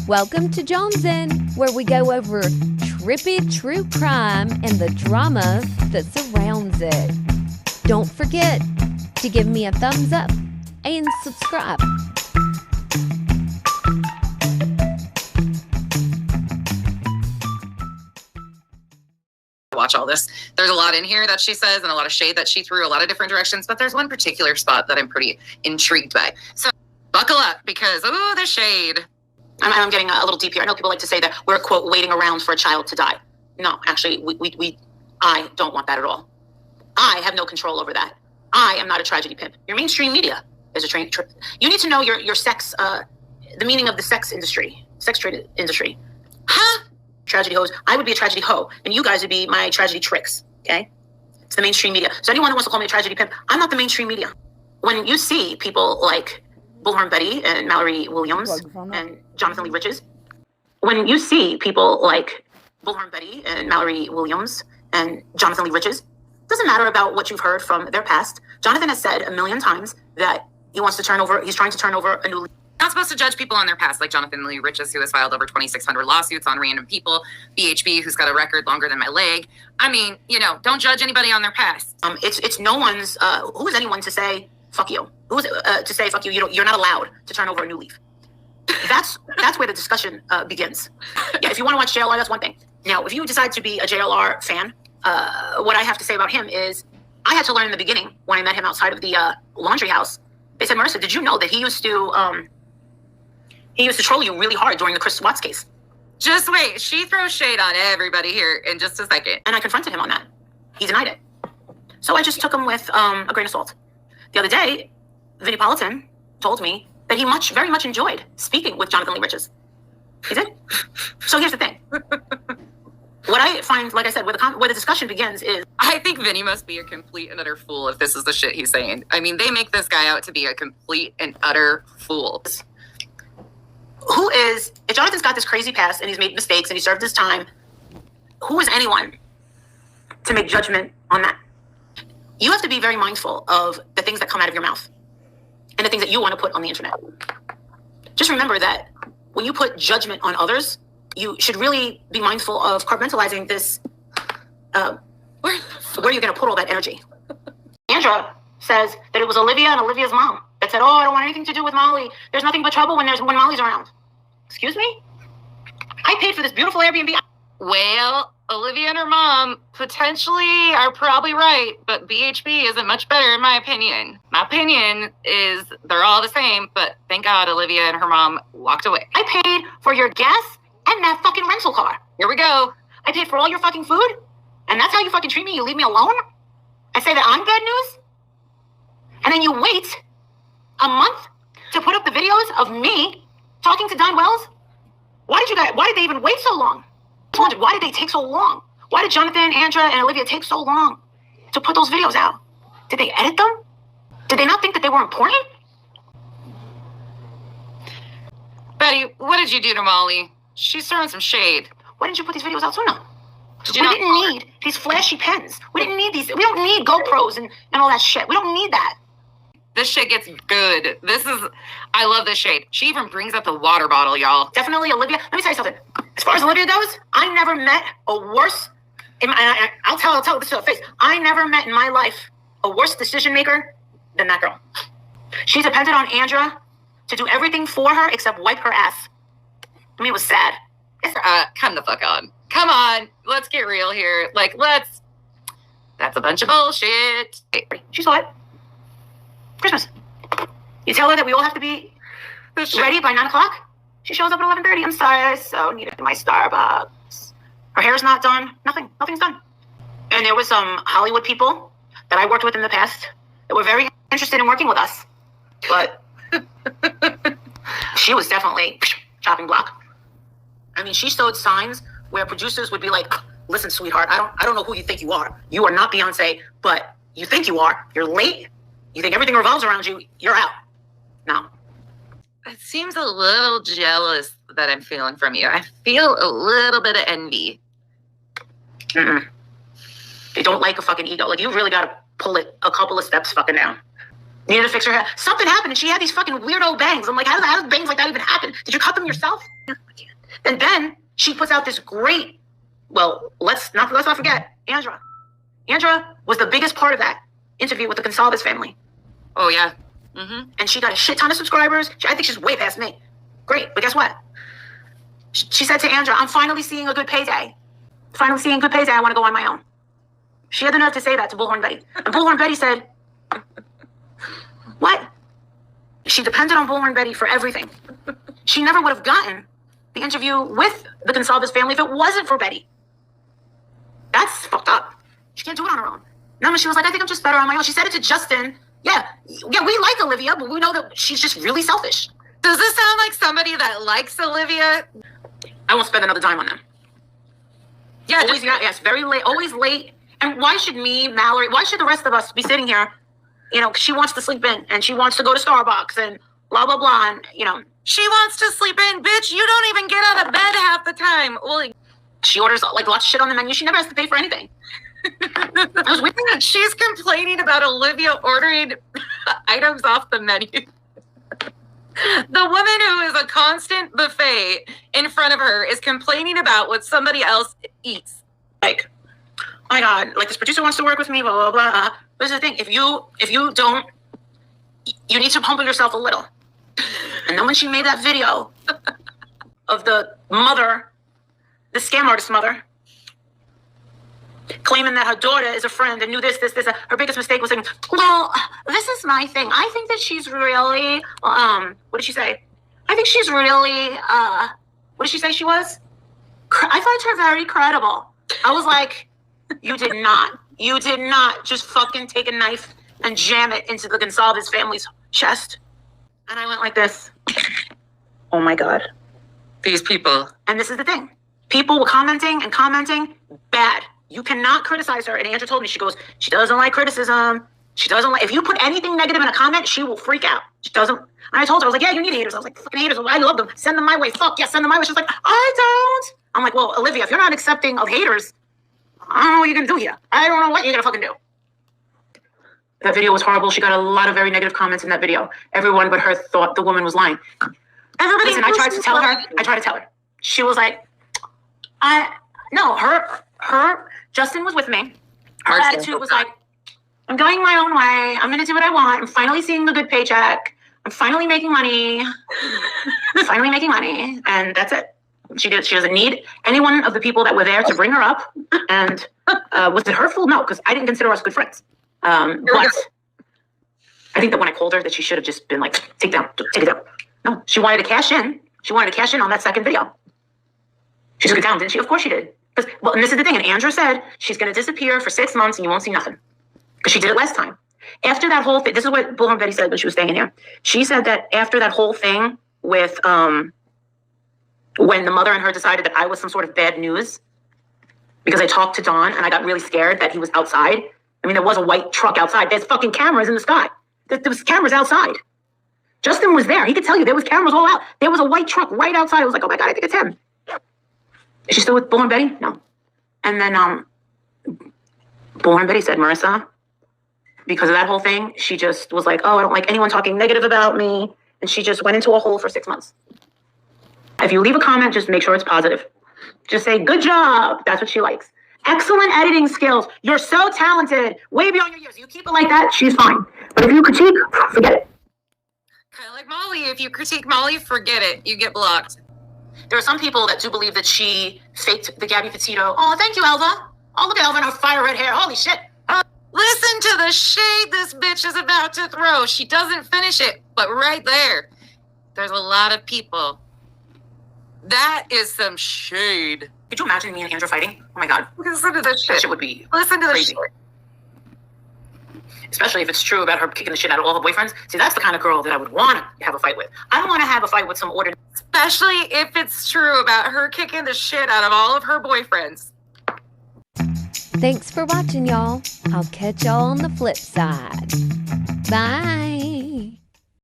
Welcome to Jonesin', where we go over trippy true crime and the drama that surrounds it. Don't forget to give me a thumbs up and subscribe. Watch all this. There's a lot in here that she says and a lot of shade that she threw a lot of different directions, but there's one particular spot that I'm pretty intrigued by. So buckle up because, oh, the shade. I'm getting a little deep here. I know people like to say that we're, quote, waiting around for a child to die. No, actually, I don't want that at all. I have no control over that. I am not a tragedy pimp. Your mainstream media is a train. You need to know your sex, the meaning of the sex industry, sex trade industry. Huh? Tragedy hoes. I would be a tragedy hoe, and you guys would be my tragedy tricks. Okay? It's the mainstream media. So anyone that wants to call me a tragedy pimp, I'm not the mainstream media. When you see people like Bullhorn Betty and Mallory Williams and Jonathan Lee Riches, when you see people like Bullhorn Betty and Mallory Williams and Jonathan Lee Riches, doesn't matter about what you've heard from their past. Jonathan has said a million times that he's trying to turn over a new leaf. Not supposed to judge people on their past, like Jonathan Lee Riches, who has filed over 2,600 lawsuits on random people. BHB, who's got a record longer than my leg. I mean, don't judge anybody on their past. It's no one's. Who is anyone to say fuck you? Who's to say fuck you? You're not allowed to turn over a new leaf. That's where the discussion begins. Yeah, if you want to watch JLR, that's one thing. Now, if you decide to be a JLR fan, what I have to say about him is, I had to learn in the beginning when I met him outside of the laundry house. They said, Marissa, did you know that he used to troll you really hard during the Chris Watts case? Just wait. She throws shade on everybody here in just a second. And I confronted him on that. He denied it. So I just took him with a grain of salt. The other day, Vinnie Politan told me that he very much enjoyed speaking with Jonathan Lee Riches. He did. So here's the thing. What I find, like I said, where the discussion begins is, I think Vinny must be a complete and utter fool if this is the shit he's saying. I mean, they make this guy out to be a complete and utter fool. If Jonathan's got this crazy past and he's made mistakes and he served his time, who is anyone to make judgment on that? You have to be very mindful of the things that come out of your mouth and the things that you want to put on the internet. Just remember that when you put judgment on others, you should really be mindful of compartmentalizing this. Where are you going to put all that energy? Andra says that it was Olivia and Olivia's mom that said, I don't want anything to do with Molly. There's nothing but trouble when Molly's around. Excuse me? I paid for this beautiful Airbnb. Well, Olivia and her mom potentially are probably right, but BHB isn't much better in my opinion. My opinion is they're all the same, but thank God Olivia and her mom walked away. I paid for your gas and that fucking rental car. Here we go. I paid for all your fucking food, and that's how you fucking treat me? You leave me alone? I say that I'm bad news? And then you wait a month to put up the videos of me talking to Don Wells? Why did they even wait so long? I wondered, why did they take so long? Why did Jonathan, Andra, and Olivia take so long to put those videos out? Did they edit them? Did they not think that they were important? Betty, what did you do to Molly? She's throwing some shade. Why didn't you put these videos out sooner? We didn't need these flashy pens. We didn't need these. We don't need GoPros and all that shit. We don't need that. This shit gets good. I love this shade. She even brings up the water bottle, y'all. Definitely Olivia. Let me tell you something. As far as Olivia goes, I never met a worse, I'll tell this to her face. I never met in my life a worse decision maker than that girl. She depended on Andra to do everything for her except wipe her ass. I mean, it was sad. Come the fuck on. Come on. Let's get real here. That's a bunch of bullshit. She saw it. Christmas. You tell her that we all have to be ready by 9 o'clock. She shows up at 11:30. I'm sorry, I so needed my Starbucks. Her hair's not done. Nothing's done. And there was some Hollywood people that I worked with in the past that were very interested in working with us. But she was definitely chopping block. I mean, she showed signs where producers would be like, listen, sweetheart, I don't know who you think you are. You are not Beyonce, but you think you are. You're late. You think everything revolves around you. You're out. No. It seems a little jealous that I'm feeling from you. I feel a little bit of envy. Mm-mm. They don't like a fucking ego. You really got to pull it a couple of steps fucking down. Needed to fix her hair. Something happened and she had these fucking weirdo bangs. I'm like, how does bangs like that even happen? Did you cut them yourself? I can't And then she puts out this great, well, let's not forget, Andra. Andra was the biggest part of that interview with the Gonsalves family. Oh, yeah. Mm-hmm. And she got a shit ton of subscribers. I think she's way past me. Great. But guess what? She said to Andra, I'm finally seeing a good payday. Finally seeing a good payday. I want to go on my own. She had the nerve to say that to Bullhorn Betty. And Bullhorn Betty said, what? She depended on Bullhorn Betty for everything. She never would have gotten the interview with the Gonsalves family if it wasn't for Betty. That's fucked up. She can't do it on her own. No, she was like, I think I'm just better on my own. She said it to Justin. Yeah, we like Olivia, but we know that she's just really selfish. Does this sound like somebody that likes Olivia? I won't spend another dime on them. Yeah, always, yes, very late, always late. And why should me, Mallory, why should the rest of us be sitting here? You know, she wants to sleep in and she wants to go to Starbucks and blah, blah, blah. And, you know, she wants to sleep in. Bitch, you don't even get out of bed half the time. Well, she orders like lots of shit on the menu. She never has to pay for anything. She's complaining about Olivia ordering items off the menu. The woman who is a constant buffet in front of her is complaining about what somebody else eats. Like, oh my God, like this producer wants to work with me, blah, blah, blah. But here's the thing, if you don't, you need to humble yourself a little. And then when she made that video of the mother, the scam artist mother, claiming that her daughter is a friend and knew this. Her biggest mistake was saying, well, this is my thing. I think that she's really, what did she say? I think she's really, what did she say she was? I find her very credible. I was like, you did not just fucking take a knife and jam it into the Gonsalves family's chest. And I went like this. Oh my God. These people. And this is the thing. People were commenting, bad. You cannot criticize her. And Andrew told me, she goes, she doesn't like criticism. She doesn't like, if you put anything negative in a comment, she will freak out. She doesn't. And I told her, I was like, yeah, you need haters. I was like, fucking haters. I love them. Send them my way. Fuck yeah, send them my way. She's like, I don't. I'm like, well, Olivia, if you're not accepting of haters, I don't know what you're going to do here. I don't know what you're going to fucking do. That video was horrible. She got a lot of very negative comments in that video. Everyone but her thought the woman was lying. Everybody. Listen, I tried to tell her. She was like, Justin was with me. Her attitude was like, I'm going my own way. I'm going to do what I want. I'm finally seeing the good paycheck. I'm finally making money. And that's it. She doesn't need any one of the people that were there to bring her up. And was it hurtful? No, because I didn't consider us good friends. But I think that when I called her that she should have just been like, take it down. No, she wanted to cash in. She wanted to cash in on that second video. She took it down, didn't she? Of course she did. Well, and this is the thing. And Andrew said she's going to disappear for 6 months and you won't see nothing. Because she did it last time. After that whole thing, this is what Bullhorn Betty said when she was staying here. She said that after that whole thing with when the mother and her decided that I was some sort of bad news, because I talked to Don and I got really scared that he was outside. I mean, there was a white truck outside. There's fucking cameras in the sky. There was cameras outside. Justin was there. He could tell you there was cameras all out. There was a white truck right outside. I was like, oh my God, I think it's him. Is she still with Bullhorn Betty? No. And then Bullhorn Betty said, Marissa, because of that whole thing, she just was like, oh, I don't like anyone talking negative about me. And she just went into a hole for 6 months. If you leave a comment, just make sure it's positive. Just say, good job. That's what she likes. Excellent editing skills. You're so talented. Way beyond your years. You keep it like that, she's fine. But if you critique, forget it. Kind of like Molly. If you critique Molly, forget it. You get blocked. There are some people that do believe that she faked the Gabby Petito. Oh, thank you, Elva. Oh, look at Elva and her fire red hair. Holy shit. Listen to the shade this bitch is about to throw. She doesn't finish it, but right there's a lot of people. That is some shade. Could you imagine me and Andrew fighting? Oh my God. Listen to this shit. That shit would be crazy. Especially if it's true about her kicking the shit out of all her boyfriends. See, that's the kind of girl that I would want to have a fight with. I don't want to have a fight with some ordinary. Especially if it's true about her kicking the shit out of all of her boyfriends. Thanks for watching, y'all. I'll catch y'all on the flip side. Bye.